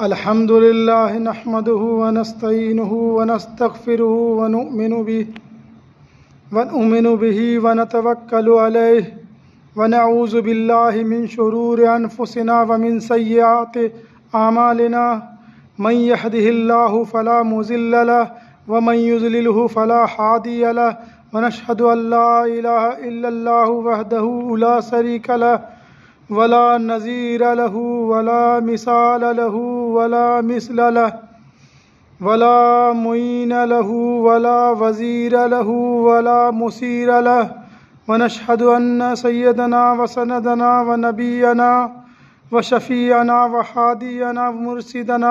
الحمد لله نحمده ونستعينه ونستغفره ونؤمن به ونتوكل عليه ونعوذ بالله من شرور أنفسنا ومن سيئات أعمالنا من يهده الله فلا مضل له ومن يضلله فلا هادي له ونشهد أن لا إله إلا الله وحده لا شريك له ولا نظير له ولا مثال له ولا مثل له ولا معين له ولا وزير له ولا مصير له ونشهد أن سيدنا وسندنا ونبينا وشفيعنا وهادينا ومرشدنا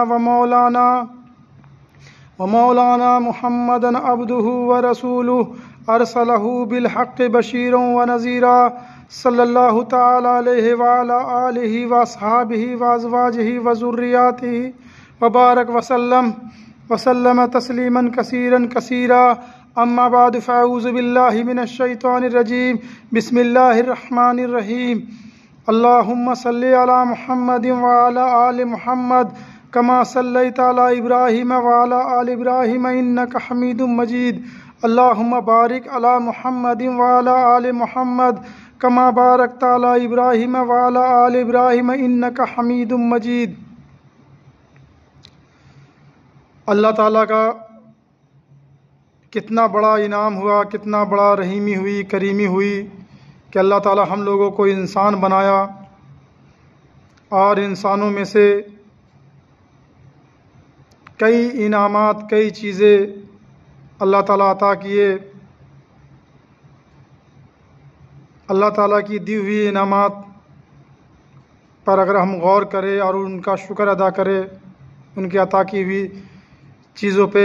ومولانا محمدا عبده ورسوله أرسله بالحق بشيرا ونذيرا صلی اللہ تعالی علیہ وعلی آلہ واصحابہ وازواجہ وذریاتہ وبارک وسلم تسلیما کثیرا کثیرا اما بعد فاعوذ باللہ من الشیطان الرجیم بسم اللہ الرحمن الرحیم اللہم صلی علی محمد وعلی آل محمد کما صلیت علی ابراہیم وعلی آل ابراہیم انک حمید مجید اللہم بارک علی محمد وعلی آل محمد کما بارکت علی ابراہیم وعلی آل ابراہیم انک حمید مجید۔ اللہ تعالیٰ کا کتنا بڑا انعام ہوا، کتنا بڑا رحیمی ہوئی، کریمی ہوئی کہ اللہ تعالیٰ ہم لوگوں کو انسان بنایا اور انسانوں میں سے کئی انعامات، کئی چیزیں اللہ تعالیٰ عطا کیے۔ اللہ تعالیٰ کی دی ہوئی انعامات پر اگر ہم غور کریں اور ان کا شکر ادا کریں ان کی عطا کی ہوئی چیزوں پہ،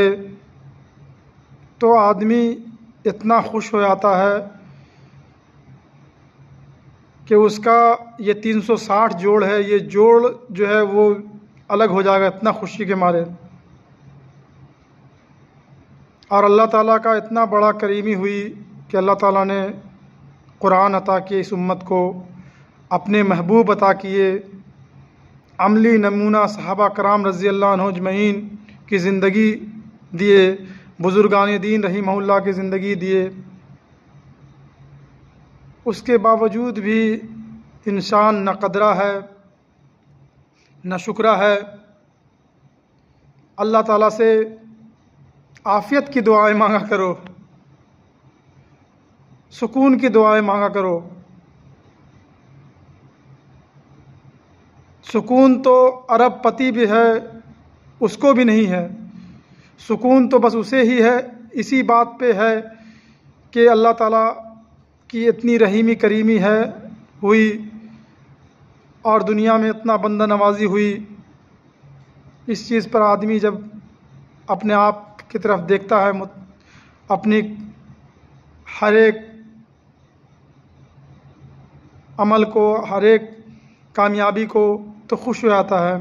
تو آدمی اتنا خوش ہو جاتا ہے کہ اس کا یہ 360 جوڑ ہے، یہ جوڑ جو ہے وہ الگ ہو جائے گا اتنا خوشی کے مارے۔ اور اللہ تعالیٰ کا اتنا بڑا کریمی ہوئی کہ اللہ تعالیٰ نے قرآن عطا کیے اس امت کو، اپنے محبوب عطا کیے، عملی نمونہ صحابہ کرام رضی اللہ عنہ اجمعین کی زندگی دیے، بزرگان دین رحمہ اللہ کی زندگی دیے۔ اس کے باوجود بھی انسان نہ قدرہ ہے نہ شکرہ ہے۔ اللہ تعالیٰ سے عافیت کی دعائیں مانگا کرو، سکون کی دعائیں مانگا کرو۔ سکون تو ارب پتی بھی ہے اس کو بھی نہیں ہے، سکون تو بس اسے ہی ہے، اسی بات پہ ہے کہ اللہ تعالیٰ کی اتنی رحیمی کریمی ہے ہوئی اور دنیا میں اتنا بندہ نوازی ہوئی۔ اس چیز پر آدمی جب اپنے آپ کی طرف دیکھتا ہے، اپنی ہر ایک عمل کو، ہر ایک کامیابی کو، تو خوش ہو جاتا ہے۔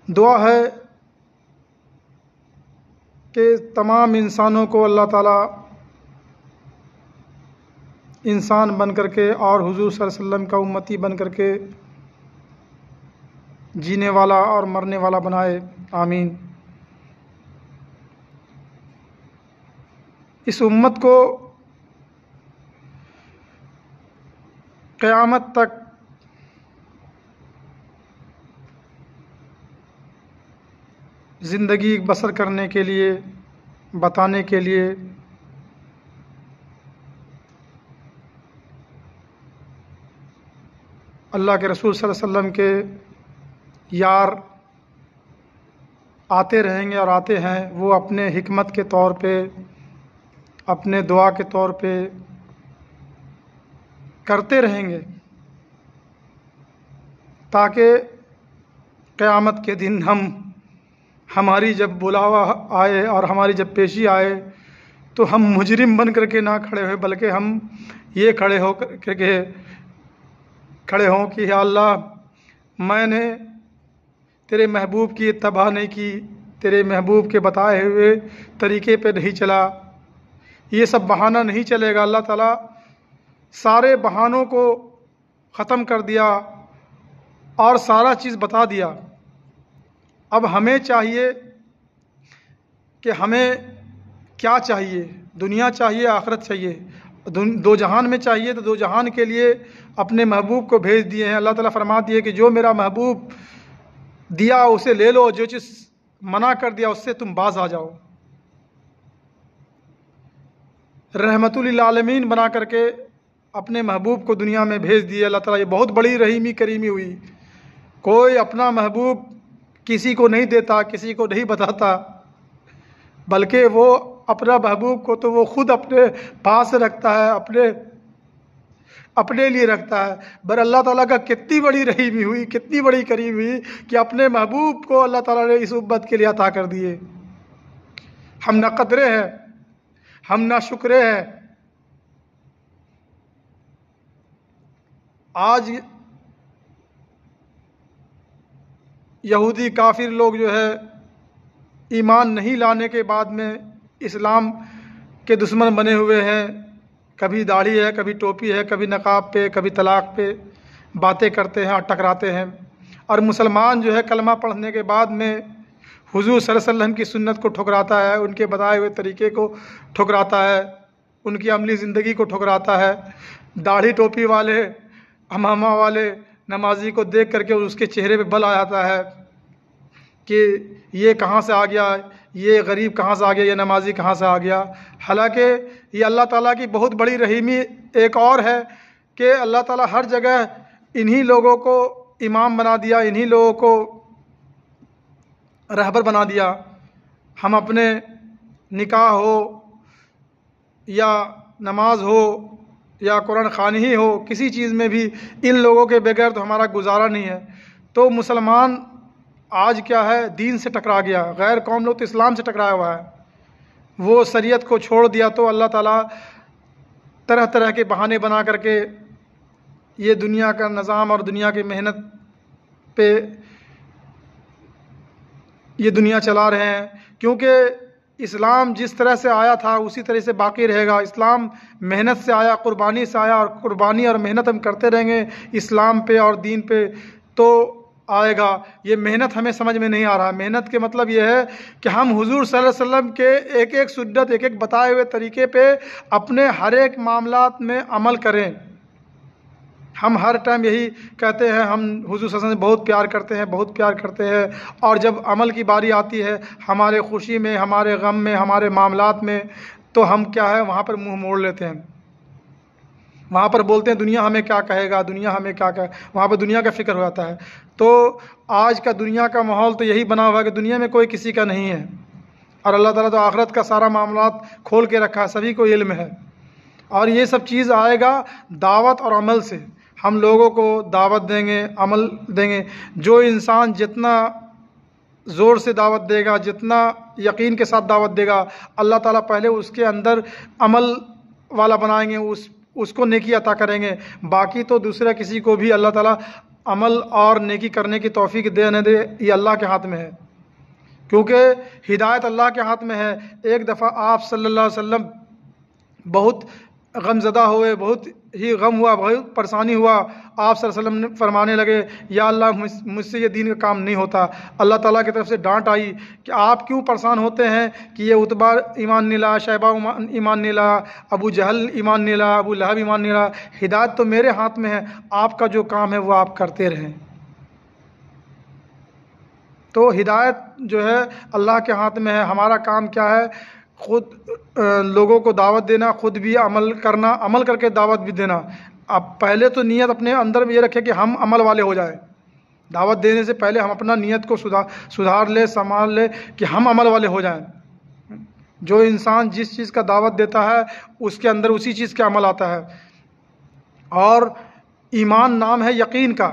دعا ہے کہ تمام انسانوں کو اللہ تعالیٰ انسان بن کر کے اور حضور صلی اللہ علیہ وسلم کا امتی بن کر کے جینے والا اور مرنے والا بنائے، آمین۔ اس امت کو قیامت تک زندگی بسر کرنے کے لیے، بتانے کے لیے اللہ کے رسول صلی اللہ علیہ وسلم کے یار آتے رہیں گے اور آتے ہیں۔ وہ اپنے حکمت کے طور پہ، اپنے دعا کے طور پہ کرتے رہیں گے تاکہ قیامت کے دن ہماری جب بلاوا آئے اور ہماری جب پیشی آئے تو ہم مجرم بن کر کے نہ کھڑے ہوئے، بلکہ ہم یہ کھڑے ہوں کہ یا اللہ میں نے تیرے محبوب کی اتباع نہیں کی، تیرے محبوب کے بتائے ہوئے طریقے پہ نہیں چلا، یہ سب بہانہ نہیں چلے گا۔ اللہ تعالیٰ سارے بہانوں کو ختم کر دیا اور سارا چیز بتا دیا۔ اب ہمیں چاہیے کہ ہمیں کیا چاہیے، دنیا چاہیے آخرت چاہیے، دو جہان میں چاہیے تو دو جہان کے لیے اپنے محبوب کو بھیج دیے ہیں۔ اللہ تعالیٰ فرما دیے کہ جو میرا محبوب دیا اسے لے لو، جو چیز منع کر دیا اس سے تم باز آ جاؤ۔ رحمت للعالمین بنا کر کے اپنے محبوب کو دنیا میں بھیج دیے اللہ تعالیٰ۔ یہ بہت بڑی رحیمی کریمی ہوئی۔ کوئی اپنا محبوب کسی کو نہیں دیتا، کسی کو نہیں بتاتا، بلکہ وہ اپنا محبوب کو تو وہ خود اپنے پاس رکھتا ہے، اپنے لیے رکھتا ہے۔ بر اللہ تعالیٰ کا کتنی بڑی رحیمی ہوئی، کتنی بڑی کریم ہوئی کہ اپنے محبوب کو اللہ تعالیٰ نے اس امت کے لیے عطا کر دیے۔ ہم نہ قدرے ہیں، ہم نہ شکرے ہیں۔ آج یہودی کافر لوگ جو ہے ایمان نہیں لانے کے بعد میں اسلام کے دشمن بنے ہوئے ہیں۔ کبھی داڑھی ہے، کبھی ٹوپی ہے، کبھی نقاب پہ، کبھی طلاق پہ باتیں کرتے ہیں اور ٹکراتے ہیں۔ اور مسلمان جو ہے کلمہ پڑھنے کے بعد میں حضور صلی اللہ علیہ وسلم کی سنت کو ٹھکراتا ہے، ان کے بتائے ہوئے طریقے کو ٹھکراتا ہے، ان کی عملی زندگی کو ٹھکراتا ہے۔ داڑھی ٹوپی والے، امامہ والے نمازی کو دیکھ کر کے اس کے چہرے پہ بل آ جاتا ہے کہ یہ کہاں سے آ گیا، یہ غریب کہاں سے آ گیا، یہ نمازی کہاں سے آ گیا۔ حالانکہ یہ اللہ تعالیٰ کی بہت بڑی رحیمی ایک اور ہے کہ اللہ تعالیٰ ہر جگہ انہی لوگوں کو امام بنا دیا، انہی لوگوں کو رہبر بنا دیا۔ ہم اپنے نکاح ہو یا نماز ہو یا قرآن خوانی ہی ہو، کسی چیز میں بھی ان لوگوں کے بغیر تو ہمارا گزارا نہیں ہے۔ تو مسلمان آج کیا ہے، دین سے ٹکرا گیا۔ غیر قوم لوگ تو اسلام سے ٹکرایا ہوا ہے، وہ شریعت کو چھوڑ دیا۔ تو اللہ تعالیٰ طرح طرح کے بہانے بنا کر کے یہ دنیا کا نظام اور دنیا کی محنت پہ یہ دنیا چلا رہے ہیں، کیونکہ اسلام جس طرح سے آیا تھا اسی طرح سے باقی رہے گا۔ اسلام محنت سے آیا، قربانی سے آیا، اور قربانی اور محنت ہم کرتے رہیں گے اسلام پہ اور دین پہ تو آئے گا۔ یہ محنت ہمیں سمجھ میں نہیں آ رہا۔ محنت کے مطلب یہ ہے کہ ہم حضور صلی اللہ علیہ وسلم کے ایک ایک سنت، ایک ایک بتائے ہوئے طریقے پہ اپنے ہر ایک معاملات میں عمل کریں۔ ہم ہر ٹائم یہی کہتے ہیں ہم حضور صلی اللہ علیہ وسلم سے بہت پیار کرتے ہیں، بہت پیار کرتے ہیں، اور جب عمل کی باری آتی ہے ہمارے خوشی میں، ہمارے غم میں، ہمارے معاملات میں، تو ہم کیا ہے وہاں پر منہ موڑ لیتے ہیں۔ وہاں پر بولتے ہیں دنیا ہمیں کیا کہے گا، دنیا ہمیں کیا کہے، وہاں پر دنیا کا فکر ہو جاتا ہے۔ تو آج کا دنیا کا ماحول تو یہی بنا ہوا ہے کہ دنیا میں کوئی کسی کا نہیں ہے، اور اللہ تعالیٰ تو آخرت کا سارا معاملات کھول کے رکھا ہے، سبھی کو علم ہے۔ اور یہ سب چیز آئے گا دعوت اور عمل سے۔ ہم لوگوں کو دعوت دیں گے، عمل دیں گے۔ جو انسان جتنا زور سے دعوت دے گا، جتنا یقین کے ساتھ دعوت دے گا، اللہ تعالیٰ پہلے اس کے اندر عمل والا بنائیں گے، اس کو نیکی عطا کریں گے۔ باقی تو دوسرا کسی کو بھی اللہ تعالیٰ عمل اور نیکی کرنے کی توفیق دے نہ دے، یہ اللہ کے ہاتھ میں ہے، کیونکہ ہدایت اللہ کے ہاتھ میں ہے۔ ایک دفعہ آپ صلی اللہ علیہ وسلم بہت غم زدہ ہوئے، بہت ہی غم ہوا، بہت پریشانی ہوا۔ آپ صلی اللہ علیہ وسلم نے فرمانے لگے یا اللہ مجھ سے یہ دین کا کام نہیں ہوتا۔ اللہ تعالیٰ کی طرف سے ڈانٹ آئی کہ آپ کیوں پریشان ہوتے ہیں کہ یہ عتبہ ایمان نہیں لایا، شیبہ ایمان نہیں لایا، ابو جہل ایمان نہیں لایا، ابو لہب ایمان نہیں لایا۔ ہدایت تو میرے ہاتھ میں ہے، آپ کا جو کام ہے وہ آپ کرتے رہیں۔ تو ہدایت جو ہے اللہ کے ہاتھ میں ہے۔ ہمارا کام کیا ہے؟ خود لوگوں کو دعوت دینا، خود بھی عمل کرنا، عمل کر کے دعوت بھی دینا۔ اب پہلے تو نیت اپنے اندر میں یہ رکھے کہ ہم عمل والے ہو جائیں۔ دعوت دینے سے پہلے ہم اپنا نیت کو سدھار لے، سنبھال لے کہ ہم عمل والے ہو جائیں۔ جو انسان جس چیز کا دعوت دیتا ہے اس کے اندر اسی چیز کا عمل آتا ہے۔ اور ایمان نام ہے یقین کا،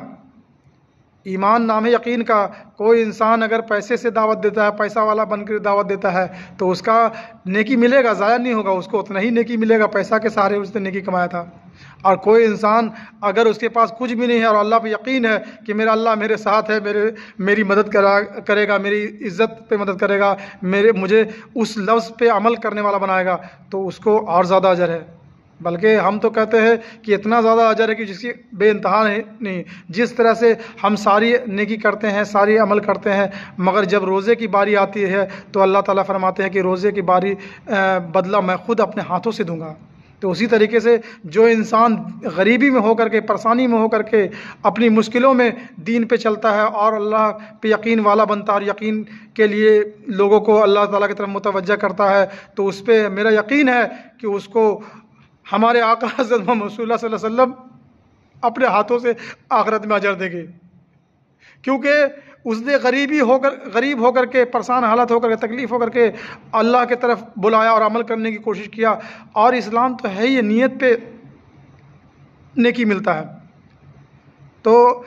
ایمان نام ہے یقین کا۔ کوئی انسان اگر پیسے سے دعوت دیتا ہے، پیسہ والا بن کر دعوت دیتا ہے، تو اس کا نیکی ملے گا، ضائع نہیں ہوگا، اس کو اتنا ہی نیکی ملے گا، پیسہ کے سہارے اس نے نیکی کمایا تھا۔ اور کوئی انسان اگر اس کے پاس کچھ بھی نہیں ہے اور اللہ پہ یقین ہے کہ میرا اللہ میرے ساتھ ہے، میری مدد کرے گا، میری عزت پہ مدد کرے گا، مجھے اس لفظ پہ عمل کرنے والا بنائے گا، تو اس کو اور زیادہ اجر ہے۔ بلکہ ہم تو کہتے ہیں کہ اتنا زیادہ اجر ہے کہ جس کی بے انتہا نہیں. جس طرح سے ہم ساری نیکی کرتے ہیں، ساری عمل کرتے ہیں، مگر جب روزے کی باری آتی ہے تو اللہ تعالیٰ فرماتے ہیں کہ روزے کی باری بدلہ میں خود اپنے ہاتھوں سے دوں گا. تو اسی طریقے سے جو انسان غریبی میں ہو کر کے، پریشانی میں ہو کر کے، اپنی مشکلوں میں دین پہ چلتا ہے اور اللہ پہ یقین والا بنتا ہے اور یقین کے لیے لوگوں کو اللہ تعالیٰ کی طرف متوجہ کرتا ہے، تو اس پہ میرا یقین ہے کہ اس کو ہمارے آقا حضرت محمد رسول اللہ صلی اللہ علیہ وسلم اپنے ہاتھوں سے آخرت میں اجر دیں گے. کیونکہ اس نے غریب ہو کر کے، پریشان حالت ہو کر کے، تکلیف ہو کر کے اللہ کی طرف بلایا اور عمل کرنے کی کوشش کیا. اور اسلام تو ہے یہ نیت پہ نیکی ملتا ہے. تو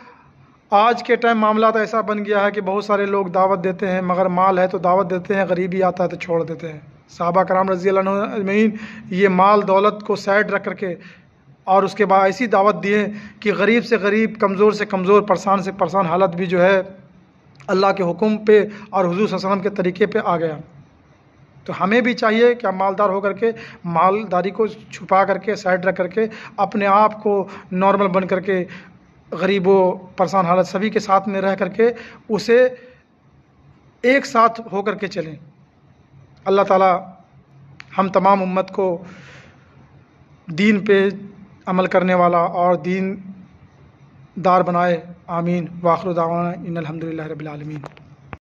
آج کے ٹائم معاملات ایسا بن گیا ہے کہ بہت سارے لوگ دعوت دیتے ہیں، مگر مال ہے تو دعوت دیتے ہیں، غریبی آتا ہے تو چھوڑ دیتے ہیں. صحابہ کرام رضی اللہ عنہ اجمعین یہ مال دولت کو سائڈ رکھ کر کے اور اس کے بعد ایسی دعوت دیے کہ غریب سے غریب، کمزور سے کمزور، پریشان سے پریشان حالت بھی جو ہے اللہ کے حکم پہ اور حضور صلی اللہ علیہ وسلم کے طریقے پہ آ گیا. تو ہمیں بھی چاہیے کہ ہم مالدار ہو کر کے مالداری کو چھپا کر کے، سائڈ رکھ کر کے، اپنے آپ کو نارمل بن کر کے، غریبوں، پریشان حالت سبھی کے ساتھ میں رہ کر کے اسے ایک ساتھ ہو کر کے چلیں. اللہ تعالیٰ ہم تمام امت کو دین پہ عمل کرنے والا اور دین دار بنائے. آمین. وآخر دعوانا ان الحمدللہ رب العالمین.